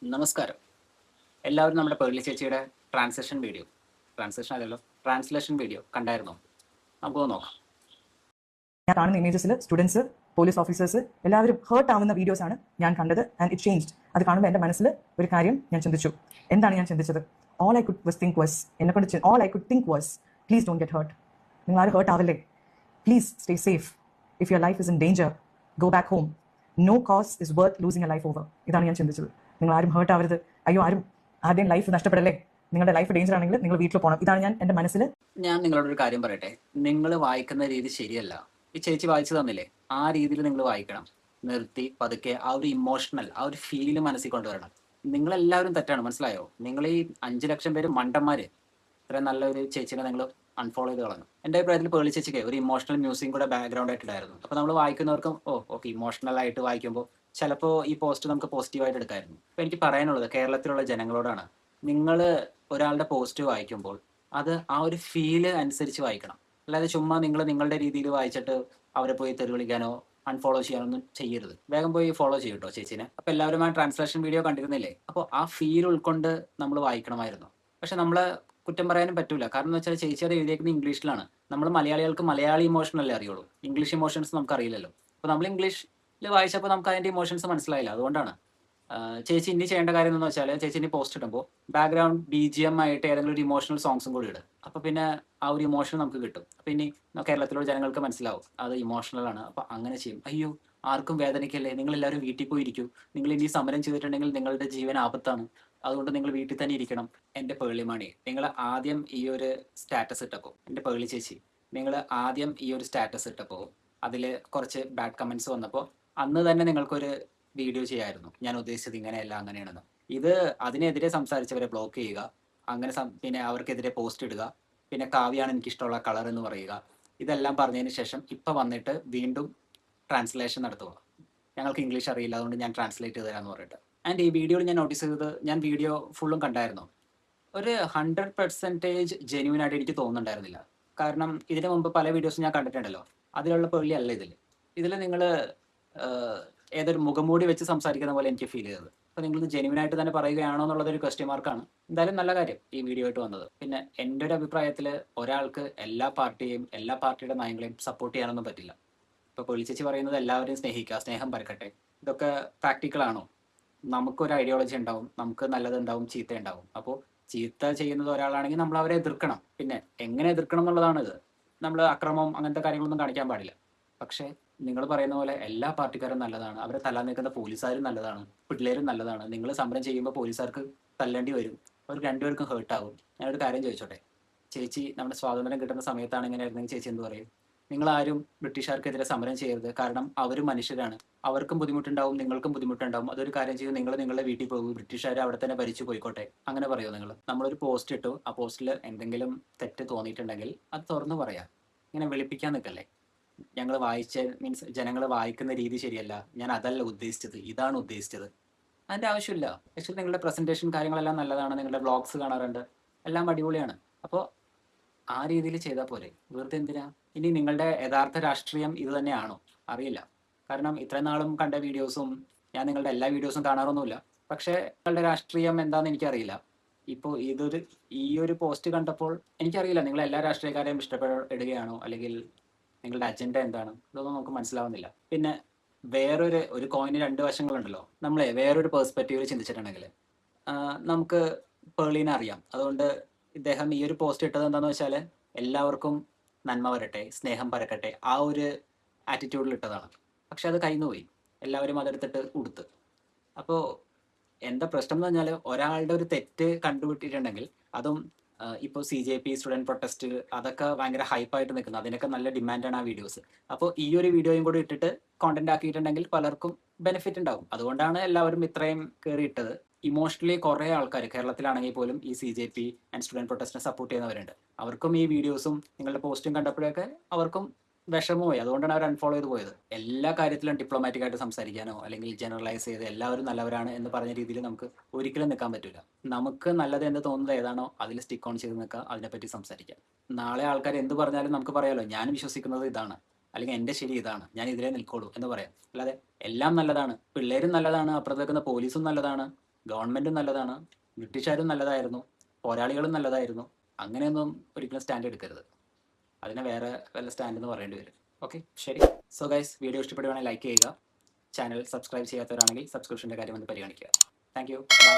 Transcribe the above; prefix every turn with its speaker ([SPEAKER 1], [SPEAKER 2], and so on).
[SPEAKER 1] നമസ്കാരം. എല്ലാവരും നമ്മുടെ പേർലി ചേച്ചിയുടെ ട്രാൻസ്ലേഷൻ വീഡിയോ കണ്ടായിരുന്നോ? നമുക്കൊന്ന് നോക്കാം.
[SPEAKER 2] ഞാൻ കാണുന്ന ഇമേജസിൽ സ്റ്റുഡൻസ്, പോലീസ് ഓഫീസേഴ്സ് എല്ലാവരും ഹേർട്ട് ആവുന്ന വീഡിയോസ് ആണ് ഞാൻ കണ്ടത്. And it changed. അത് കാണുമ്പോൾ എൻ്റെ മനസ്സിൽ ഒരു കാര്യം ഞാൻ ചിന്തിച്ചു. എന്താണ് ഞാൻ ചിന്തിച്ചത്? All I could think was please don't get hurt. നിങ്ങൾ ആരും ഹേർട്ട് ആവല്ലേ? Please stay safe. If your life is in danger, go back home. No cause is worth losing a life over. ഇതാണ് ഞാൻ ചിന്തിച്ചത്. നിങ്ങൾ ആരും ഹേർട്ട് ആവരുത്. അയ്യോ, ആരുടെയും ലൈഫ് നഷ്ടപ്പെടല്ലേ? നിങ്ങളുടെ ലൈഫ് ഡേഞ്ചർ ആണെങ്കിൽ നിങ്ങൾ വീട്ടിൽ പോകണം. ഇതാണ് ഞാൻ എൻ്റെ മനസ്സിൽ.
[SPEAKER 1] ഞാൻ നിങ്ങളോടൊരു കാര്യം പറയട്ടെ. നിങ്ങൾ വായിക്കുന്ന രീതി ശരിയല്ല. ഈ ചേച്ചി വായിച്ചു തന്നില്ലേ, ആ രീതിയിൽ നിങ്ങൾ വായിക്കണം. നിർത്തി പതുക്കെ ആ ഒരു ഇമോഷണൽ, ആ ഒരു ഫീല് മനസ്സിൽ കൊണ്ടുവരണം. നിങ്ങളെല്ലാവരും തെറ്റാണ്, മനസ്സിലായോ? നിങ്ങൾ ഈ 5 ലക്ഷം പേര് മണ്ടന്മാര്. ഇത്രയും നല്ലൊരു ചേച്ചിനെ നിങ്ങൾ അൺഫോളോ ചെയ്ത് കളഞ്ഞു. എൻ്റെ അഭിപ്രായത്തിൽ പേളി ചേച്ചിക്ക് ഒരു ഇമോഷണൽ മ്യൂസിക് കൂടെ ബാക്ക്ഗ്രൗണ്ട് ആയിട്ടായിരുന്നു. അപ്പോൾ നമ്മൾ വായിക്കുന്നവർക്കും ഓക്കെ ഇമോഷണൽ ആയിട്ട് വായിക്കുമ്പോൾ ചിലപ്പോൾ ഈ പോസ്റ്റ് നമുക്ക് പോസിറ്റീവായിട്ട് എടുക്കായിരുന്നു. അപ്പോൾ എനിക്ക് പറയാനുള്ളത് കേരളത്തിലുള്ള ജനങ്ങളോടാണ്. നിങ്ങൾ ഒരാളുടെ പോസ്റ്റ് വായിക്കുമ്പോൾ അത് ആ ഒരു ഫീല് അനുസരിച്ച് വായിക്കണം. അല്ലാതെ ചുമ്മാ നിങ്ങൾ നിങ്ങളുടെ രീതിയിൽ വായിച്ചിട്ട് അവരെ പോയി തെറി വിളിക്കാനോ അൺഫോളോ ചെയ്യാനൊന്നും ചെയ്യരുത്. വേഗം പോയി ഫോളോ ചെയ്യും കേട്ടോ ചേച്ചീനെ. അപ്പോൾ എല്ലാവരും ആ ട്രാൻസ്ലേഷൻ വീഡിയോ കണ്ടിരുന്നില്ലേ? അപ്പോൾ ആ ഫീൽ ഉൾക്കൊണ്ട് നമ്മൾ വായിക്കണമായിരുന്നു. പക്ഷെ നമ്മളെ കുറ്റം പറയാനും പറ്റൂല. കാരണം എന്ന് വെച്ചാൽ ചേച്ചി അത് എഴുതിയേക്കുന്നത് ഇംഗ്ലീഷിലാണ്. നമ്മൾ മലയാളികൾക്ക് മലയാളി ഇമോഷൻ അല്ലേ അറിയുള്ളൂ, ഇംഗ്ലീഷ് ഇമോഷൻസ് നമുക്ക് അറിയില്ലല്ലോ. അപ്പോൾ നമ്മൾ ഇംഗ്ലീഷിൽ വായിച്ചപ്പോൾ നമുക്ക് അതിൻ്റെ ഇമോഷൻസ് മനസ്സിലായില്ല. അതുകൊണ്ടാണ് ചേച്ചി ഇനി ചെയ്യേണ്ട കാര്യം എന്ന് വെച്ചാൽ, ചേച്ചി ഇനി പോസ്റ്റ് ഇടുമ്പോൾ ബാക്ക്ഗ്രൗണ്ട് BGM ആയിട്ട് ഏതെങ്കിലും ഒരു ഇമോഷണൽ സോങ്സും കൂടി ഇടും. അപ്പോൾ പിന്നെ ആ ഒരു ഇമോഷൻ നമുക്ക് കിട്ടും. അപ്പോൾ ഇനി കേരളത്തിലുള്ള ജനങ്ങൾക്ക് മനസ്സിലാവും അത് ഇമോഷണൽ ആണ്. അപ്പോൾ അങ്ങനെ ചെയ്യും. അയ്യോ, ആർക്കും വേദനയ്ക്കല്ലേ, നിങ്ങൾ എല്ലാവരും വീട്ടിൽ പോയിരിക്കൂ. നിങ്ങൾ ഇനി സമരം ചെയ്തിട്ടുണ്ടെങ്കിൽ നിങ്ങളുടെ ജീവൻ ആപത്താണ്. അതുകൊണ്ട് നിങ്ങൾ വീട്ടിൽ തന്നെ ഇരിക്കണം. എൻ്റെ പേളിമണി, നിങ്ങൾ ആദ്യം ഈ ഒരു സ്റ്റാറ്റസ് ഇട്ടപ്പോൾ, എൻ്റെ പേളി ചേച്ചി, നിങ്ങൾ ആദ്യം ഈ ഒരു സ്റ്റാറ്റസ് ഇട്ടപ്പോൾ അതിൽ കുറച്ച് ബാഡ് കമൻസ് വന്നപ്പോൾ അന്ന് തന്നെ നിങ്ങൾക്കൊരു വീഡിയോ ചെയ്യായിരുന്നു. ഞാൻ ഉദ്ദേശിച്ചത് ഇങ്ങനെയല്ല, അങ്ങനെയാണെന്ന്. ഇത് അതിനെതിരെ സംസാരിച്ചവരെ ബ്ലോക്ക് ചെയ്യുക, അങ്ങനെ പിന്നെ അവർക്കെതിരെ പോസ്റ്റ് ഇടുക, പിന്നെ കാവ്യാണ് എനിക്കിഷ്ടമുള്ള കളർ എന്ന് പറയുക. ഇതെല്ലാം പറഞ്ഞതിന് ശേഷം ഇപ്പം വന്നിട്ട് വീണ്ടും ട്രാൻസ്ലേഷൻ നടത്തുക. ഞങ്ങൾക്ക് ഇംഗ്ലീഷ് അറിയില്ല, അതുകൊണ്ട് ഞാൻ ട്രാൻസ്ലേറ്റ് ചെയ്ത് തരാമെന്ന് പറഞ്ഞിട്ട്. ആൻഡ് ഈ വീഡിയോയിൽ ഞാൻ നോട്ടീസ് ചെയ്തത്, ഞാൻ വീഡിയോ ഫുള്ളും കണ്ടായിരുന്നു, ഒരു 100% ജെന്യൂൻ ആയിട്ട് എനിക്ക് തോന്നുന്നുണ്ടായിരുന്നില്ല. കാരണം ഇതിനു മുമ്പ് പല വീഡിയോസും ഞാൻ കണ്ടിട്ടുണ്ടല്ലോ, അതിലുള്ള പേളി അല്ല ഇതിൽ നിങ്ങൾ ഏതൊരു മുഖംമൂടി വെച്ച് സംസാരിക്കുന്ന പോലെ എനിക്ക് ഫീൽ ചെയ്തത്. അപ്പോൾ നിങ്ങളിത് ജെന്യൂൻ ആയിട്ട് തന്നെ പറയുകയാണോ എന്നുള്ളതൊരു ക്വസ്റ്റ്യൻ മാർക്കാണ്. എന്തായാലും നല്ല കാര്യം ഈ വീഡിയോ ആയിട്ട് വന്നത്. പിന്നെ എൻ്റെ ഒരു അഭിപ്രായത്തിൽ ഒരാൾക്ക് എല്ലാ പാർട്ടിയെയും എല്ലാ പാർട്ടിയുടെ നയങ്ങളെയും സപ്പോർട്ട് ചെയ്യാനൊന്നും പറ്റില്ല. ഇപ്പോൾ പേളി ചേച്ചി പറയുന്നത് എല്ലാവരെയും സ്നേഹിക്കുക, സ്നേഹം പരക്കട്ടെ, ഇതൊക്കെ പ്രാക്ടിക്കൽ ആണോ? നമുക്കൊരു ഐഡിയോളജി ഉണ്ടാവും, നമുക്ക് നല്ലതുണ്ടാവും, ചീത്ത ഉണ്ടാവും. അപ്പോൾ ചീത്ത ചെയ്യുന്നത് ഒരാളാണെങ്കിൽ നമ്മൾ അവരെ എതിർക്കണം. പിന്നെ എങ്ങനെ എതിർക്കണം എന്നുള്ളതാണ് ഇത്. നമ്മൾ അക്രമം അങ്ങനത്തെ കാര്യങ്ങളൊന്നും കാണിക്കാൻ പാടില്ല. പക്ഷേ നിങ്ങൾ പറയുന്ന പോലെ എല്ലാ പാർട്ടിക്കാരും നല്ലതാണ്, അവരെ തല്ലാൻ നിൽക്കുന്ന പോലീസുകാരും നല്ലതാണ്, പിള്ളേരും നല്ലതാണ്. നിങ്ങൾ സമരം ചെയ്യുമ്പോൾ പോലീസുകാർക്ക് തല്ലേണ്ടി വരും, അവർക്ക് രണ്ടുപേർക്കും ഹേർട്ടാകും. ഞാനൊരു കാര്യം ചോദിച്ചോട്ടെ, ചേച്ചി നമ്മുടെ സ്വാതന്ത്ര്യം കിട്ടുന്ന സമയത്താണ് ഇങ്ങനെയായിരുന്നെങ്കിൽ ചേച്ചി എന്ത് പറയും? നിങ്ങളാരും ബ്രിട്ടീഷുകാർക്കെതിരെ സമരം ചെയ്യരുത്, കാരണം അവർ മനുഷ്യരാണ്, അവർക്കും ബുദ്ധിമുട്ടുണ്ടാവും, നിങ്ങൾക്കും ബുദ്ധിമുട്ടുണ്ടാവും. അതൊരു കാര്യം ചെയ്ത് നിങ്ങൾ നിങ്ങളുടെ വീട്ടിൽ പോകും, ബ്രിട്ടീഷുകാർ അവിടെ തന്നെ ഭരിച്ചു പോയിക്കോട്ടെ, അങ്ങനെ പറയുമോ നിങ്ങൾ? നമ്മളൊരു പോസ്റ്റ് ഇട്ടു, ആ പോസ്റ്റിൽ എന്തെങ്കിലും തെറ്റ് തോന്നിയിട്ടുണ്ടെങ്കിൽ അത് തുറന്നു പറയാം. ഇങ്ങനെ വിളിപ്പിക്കാൻ നിൽക്കല്ലേ. ഞങ്ങൾ വായിച്ച മീൻസ് ജനങ്ങൾ വായിക്കുന്ന രീതി ശരിയല്ല, ഞാൻ അതല്ല ഉദ്ദേശിച്ചത്, ഇതാണ് ഉദ്ദേശിച്ചത്. അതിൻ്റെ ആവശ്യമില്ല. ആക്ച്വലി നിങ്ങളുടെ പ്രസൻറ്റേഷൻ കാര്യങ്ങളെല്ലാം നല്ലതാണ്, നിങ്ങളുടെ വ്ളോഗ്സ് കാണാറുണ്ട്, എല്ലാം അടിപൊളിയാണ്. അപ്പോൾ ആ രീതിയിൽ ചെയ്താൽ പോരെ, വെറുതെ എന്തിനാ? ഇനി നിങ്ങളുടെ യഥാർത്ഥ രാഷ്ട്രീയം ഇത് തന്നെയാണോ? അറിയില്ല. കാരണം ഇത്രയും നാളും കണ്ട വീഡിയോസും, ഞാൻ നിങ്ങളുടെ എല്ലാ വീഡിയോസും കാണാറൊന്നുമില്ല, പക്ഷേ നിങ്ങളുടെ രാഷ്ട്രീയം എന്താണെന്ന് എനിക്കറിയില്ല. ഇപ്പോൾ ഈ ഒരു പോസ്റ്റ് കണ്ടപ്പോൾ എനിക്കറിയില്ല നിങ്ങൾ എല്ലാ രാഷ്ട്രീയക്കാരെയും ഇഷ്ടപ്പെടുകയാണോ, അല്ലെങ്കിൽ നിങ്ങളുടെ അജണ്ട എന്താണ്, ഇതൊന്നും നമുക്ക് മനസ്സിലാവുന്നില്ല. പിന്നെ ഒരു കോയിന് 2 വശങ്ങളുണ്ടല്ലോ. നമ്മളെ വേറൊരു പേഴ്സ്പെക്റ്റീവിൽ ചിന്തിച്ചിട്ടുണ്ടെങ്കിൽ നമുക്ക് പേളിനെ അറിയാം. അതുകൊണ്ട് ഇദ്ദേഹം ഈ ഒരു പോസ്റ്റ് ഇട്ടത് എന്താണെന്ന് വെച്ചാൽ, എല്ലാവർക്കും നന്മ വരട്ടെ, സ്നേഹം പരക്കട്ടെ, ആ ഒരു ആറ്റിറ്റ്യൂഡിൽ ഇട്ടതാണ്. പക്ഷെ അത് കയ്യിന്ന് പോയി, എല്ലാവരും അതെടുത്തിട്ട് ഉടുത്ത്. അപ്പോൾ എന്താ പ്രശ്നം എന്ന് പറഞ്ഞാൽ, ഒരാളുടെ ഒരു തെറ്റ് കണ്ടുപിട്ടിട്ടുണ്ടെങ്കിൽ അതും ഇപ്പോൾ CJP സ്റ്റുഡൻറ് പ്രൊട്ടസ്റ്റ് അതൊക്കെ ഭയങ്കര ഹൈപ്പായിട്ട് നിൽക്കുന്നത്, അതിനൊക്കെ നല്ല ഡിമാൻഡാണ് ആ വീഡിയോസ്. അപ്പോൾ ഈ ഒരു വീഡിയോയും കൂടി ഇട്ടിട്ട് കോണ്ടന്റ് ആക്കിയിട്ടുണ്ടെങ്കിൽ പലർക്കും ബെനിഫിറ്റ് ഉണ്ടാവും. അതുകൊണ്ടാണ് എല്ലാവരും ഇത്രയും കയറി ഇട്ടത്. ഇമോഷണലി കുറേ ആൾക്കാർ കേരളത്തിലാണെങ്കിൽ പോലും ഈ CJP ആൻഡ് സ്റ്റുഡൻറ് പ്രൊട്ടസ്റ്റിനെ സപ്പോർട്ട് ചെയ്യുന്നവരുണ്ട്. അവർക്കും ഈ വീഡിയോസും നിങ്ങളുടെ പോസ്റ്റും കണ്ടപ്പോഴൊക്കെ അവർക്കും വിഷമമായി. അതുകൊണ്ടാണ് അവർ അൺഫോളോ ചെയ്ത് പോയത്. എല്ലാ കാര്യത്തിലും ഡിപ്ലോമാറ്റിക് ആയിട്ട് സംസാരിക്കാനോ അല്ലെങ്കിൽ ജനറലൈസ് ചെയ്ത് എല്ലാവരും നല്ലവരാണ് എന്ന് പറഞ്ഞ രീതിയിൽ നമുക്ക് ഒരിക്കലും നിൽക്കാൻ പറ്റില്ല. നമുക്ക് നല്ലത് എന്ന് തോന്നുന്നത് ഏതാണോ അതിൽ സ്റ്റിക്ക് ഓൺ ചെയ്ത് നിൽക്കുക, അതിനെപ്പറ്റി സംസാരിക്കാം. നാളെ ആൾക്കാർ എന്ത് പറഞ്ഞാലും നമുക്ക് പറയാമല്ലോ, ഞാൻ വിശ്വസിക്കുന്നത് ഇതാണ്, അല്ലെങ്കിൽ എൻ്റെ ശരി ഇതാണ്, ഞാൻ ഇതിലേ നിൽക്കുള്ളൂ എന്ന് പറയാം. അല്ലാതെ എല്ലാം നല്ലതാണ്, പിള്ളേരും നല്ലതാണ്, അപ്പുറത്ത് നിൽക്കുന്ന പോലീസും നല്ലതാണ്, ഗവൺമെൻറ്റും നല്ലതാണ്, ബ്രിട്ടീഷുകാരും നല്ലതായിരുന്നു, പോരാളികളും നല്ലതായിരുന്നു. അങ്ങനെയൊന്നും ഒരിക്കലും സ്റ്റാൻഡ് എടുക്കരുത്. അതിനെ വേറെ വല്ല സ്റ്റാൻഡ് എന്ന് പറയേണ്ടി വരും. ഓക്കെ, ശരി. സോ ഗൈസ്, വീഡിയോ ഇഷ്ടപ്പെടുവാണെങ്കിൽ ലൈക്ക് ചെയ്യുക. ചാനൽ സബ്സ്ക്രൈബ് ചെയ്യാത്തവരാണെങ്കിൽ സബ്സ്ക്രിപ്ഷൻ്റെ കാര്യം ഒന്ന് പരിഗണിക്കുക. Thank you, by.